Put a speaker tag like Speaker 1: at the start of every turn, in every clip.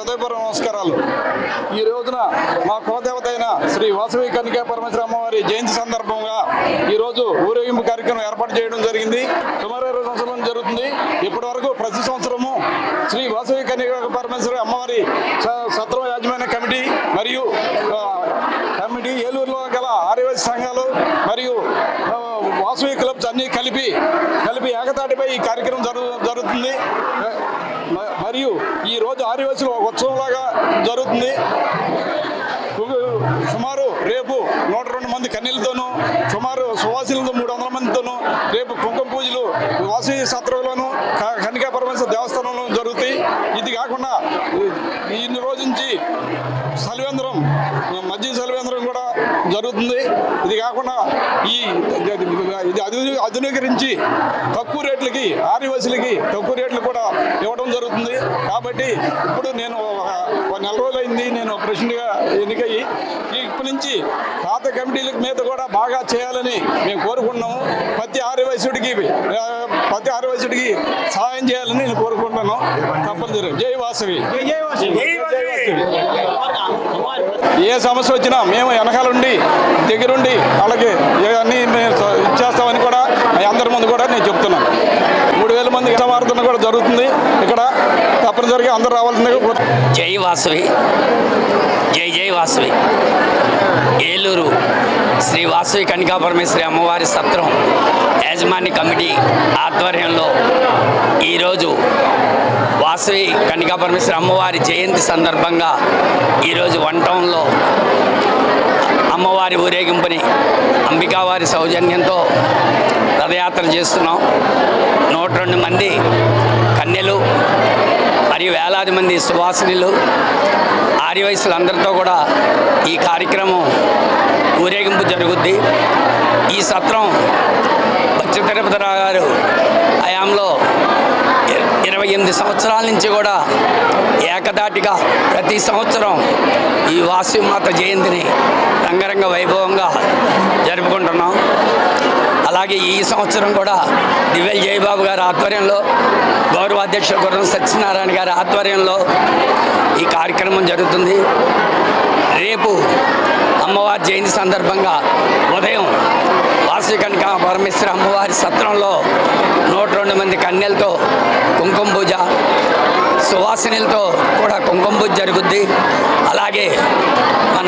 Speaker 1: హృదయపూర్వక నమస్కారాలు. ఈ రోజున మా కులదేవత అయిన శ్రీ వాసవి కన్యకా పరమేశ్వరి అమ్మవారి జయంతి సందర్భంగా ఈరోజు ఊరేగింపు కార్యక్రమం ఏర్పాటు చేయడం జరిగింది. సుమారు 20 సంవత్సరాల జరుగుతుంది. ఇప్పటి వరకు ప్రతి సంవత్సరము శ్రీ వాసవి కన్యకా పరమేశ్వరి అమ్మవారి సత్రం యాజమాన్య కమిటీ మరియు ఏలూరులో గల ఆర్యవైశ్య సంఘాలు మరియు వాసవి క్లబ్స్ అన్నీ కలిపి ఏకతాటిపై ఈ కార్యక్రమం జరుగుతుంది. మరియు ఈ రోజు ఆర్యవైశ్యులు ఒక ఉత్సవంలాగా జరుగుతుంది. సుమారు రేపు 102 మంది కన్యలతోనూ సుమారు సువాసిలతో 300 మందితోనూ రేపు కుంకుమ పూజలు వాసవి సత్రంలోను కన్యకా పరమేశ్వర దేవస్థానంలో జరుగుతాయి. ఇది కాకుండా ఈ రోజు నుంచి సలివేంద్రం మధ్య సలివేంద్రం కూడా జరుగుతుంది. ఇది కాకుండా ఇది ఆధునీకరించి తక్కువ రేట్లకి ఆర్యవైశ్యులకి తక్కువ రేట్లు కూడా ఇవ్వడం జరుగుతుంది. కాబట్టి ఇప్పుడు నేను ఒక నెల రోజులైంది నేను ప్రెసిడెంట్గా ఎన్నికయ్యి ఇప్పటి నుంచి పాత కమిటీల మీద కూడా బాగా చేయాలని మేము కోరుకుంటున్నాము. ప్రతి ఆర్యవైశ్యుడికి సహాయం చేయాలని నేను కోరుకుంటున్నాను. తప్పనిసరి జై వాసవి. ఏ సమస్య వచ్చినా మేము వెనకాలండి దగ్గరుండి వాళ్ళకి అన్నీ ఇచ్చేస్తామని కూడా అందరి ముందు కూడా నేను చెప్తున్నాను. 3000 మంది సమార్థన కూడా జరుగుతుంది. ఇక్కడ తప్పనిసరిగా అందరూ రావాల్సిందిగా.
Speaker 2: జై వాసవి, జై జై వాసవి. ఏలూరు శ్రీ వాసవి కన్యకా పరమేశ్వరి అమ్మవారి సత్రం యాజమాన్య కమిటీ ఆధ్వర్యంలో ఈరోజు వాసవి కన్యకా పరమేశ్వరి అమ్మవారి జయంతి సందర్భంగా ఈరోజు వన్ టౌన్లో అమ్మవారి ఊరేగింపుని అంబికావారి సౌజన్యంతో రథయాత్ర చేస్తున్నాం. 102 మంది కన్యలు మరియు వేలాది మంది సువాసినులు ఆర్యవైశ్యులందరితో కూడా ఈ కార్యక్రమం ఊరేగింపు జరుగుద్ది. ఈ సత్రం బచ్చు తిరుపతిరావు గారు హయాంలో 28 సంవత్సరాల నుంచి కూడా ఏకదాటిగా ప్రతి సంవత్సరం ఈ వాసవిమాత జయంతిని రంగరంగ వైభవంగా జరుపుకుంటున్నాం. అలాగే ఈ సంవత్సరం కూడా దివ్యల్ జయబాబు గారి ఆధ్వర్యంలో గౌరవ అధ్యక్షుడు గుర్రం సత్యనారాయణ గారి ఆధ్వర్యంలో ఈ కార్యక్రమం జరుగుతుంది. రేపు అమ్మవారి జయంతి సందర్భంగా ఉదయం వాసవి కన్యకా పరమేశ్వరి అమ్మవారి సత్రంలో 102 మంది కన్యలతో కుంకుమ పూజ, సువాసినులతో కూడా కుంకుమ పూజ జరుగుద్ది. అలాగే మన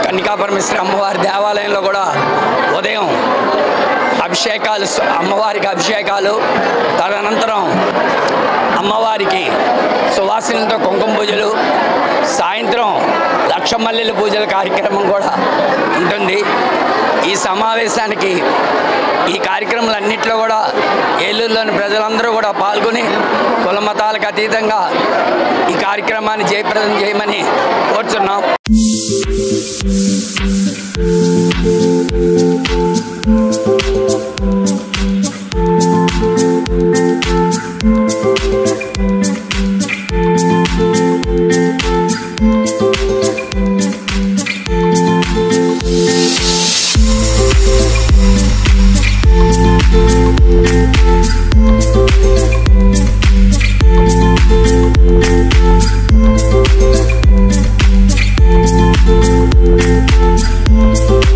Speaker 2: కన్యకా పరమేశ్వరి అమ్మవారి దేవాలయంలో కూడా ఉదయం అభిషేకాలు, అమ్మవారికి అభిషేకాలు, తదనంతరం అమ్మవారికి సువాసినులతో కుంకుమ పూజలు, సాయంత్రం లక్ష మల్లెల పూజల కార్యక్రమం కూడా ఉంటుంది. ఈ సమావేశానికి ఈ కార్యక్రమాలన్నింటిలో కూడా ఏలూరులోని ప్రజలందరూ కూడా పాల్గొని కుల మతాలకు అతీతంగా ఈ కార్యక్రమాన్ని జయప్రదం చేయమని కోరుచున్నాం.
Speaker 3: We'll be right back.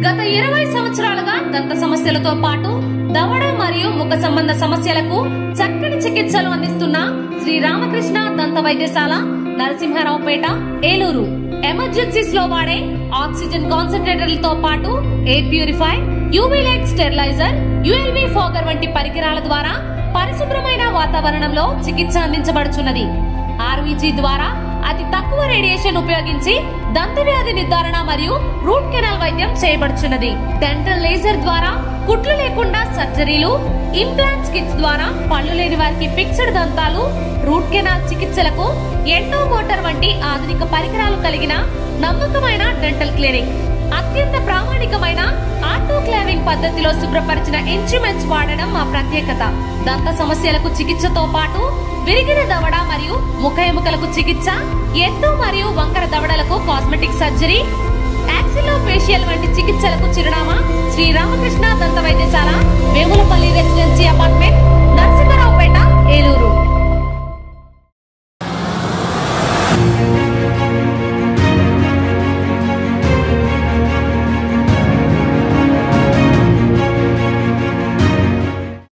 Speaker 3: గత 20 సంవత్సరాలుగా దంత సమస్యలతో పాటు దవడ మరియు ముఖ సంబంధ సమస్యలకు చక్కని చికిత్సలు అందిస్తున్న శ్రీ రామకృష్ణ దంత వైద్యశాల, నరసింహారావుపేట, ఏలూరు. ఎమర్జెన్సీస్ లో వాడే ఆక్సిజన్ కాన్సంట్రేటర్లతో పాటు air purifier, UV light steriliser, ULV fogger వంటి పరికరాల ద్వారా పరిశుభ్రమైన వాతావరణంలో చికిత్స అందించబడుచున్నది. ఆర్వీజీ ద్వారా అతి తక్కువ రేడియేషన్ ఉపయోగించి దంత వ్యాధి నిర్ధారణ మరియు రూట్ కెనాల్ వైద్యం చేయబడుచున్నది. డెంటల్ లేజర్ ద్వారా కుట్లు లేకుండా సర్జరీలు, ఇంప్లాంట్స్ కిట్స్ ద్వారా పళ్ళు లేని వారికి ఫిక్స్డ్ దంతాలు, రూట్ కెనాల్ చికిత్సలకు ఎండో మోటార్ వంటి ఆధునిక పరికరాలు కలిగిన నమ్మకమైన డెంటల్ క్లినిక్. అత్యంత ప్రామాణికమైన ఆటోక్లావింగ్ పద్ధతిలో శుభ్రపరిచిన ఇన్స్ట్రుమెంట్స్ వాడడం మా ప్రత్యేకత. దంత సమస్యలకు చికిత్సతో పాటు విరిగిన దవడ మరియు ముఖ ఎముకలకు చికిత్స, ఎత్తు మరియు వంకర దవడలకు కాస్మెటిక్ సర్జరీ, యాక్సిలోఫేషియల్ వంటి చికిత్సలకు చిరునామా శ్రీ రామకృష్ణ దంత వైద్యశాల, వేములపల్లి రెసిడెన్సీ అపార్ట్మెంట్, నరసింహారావుపేట, ఏలూరు.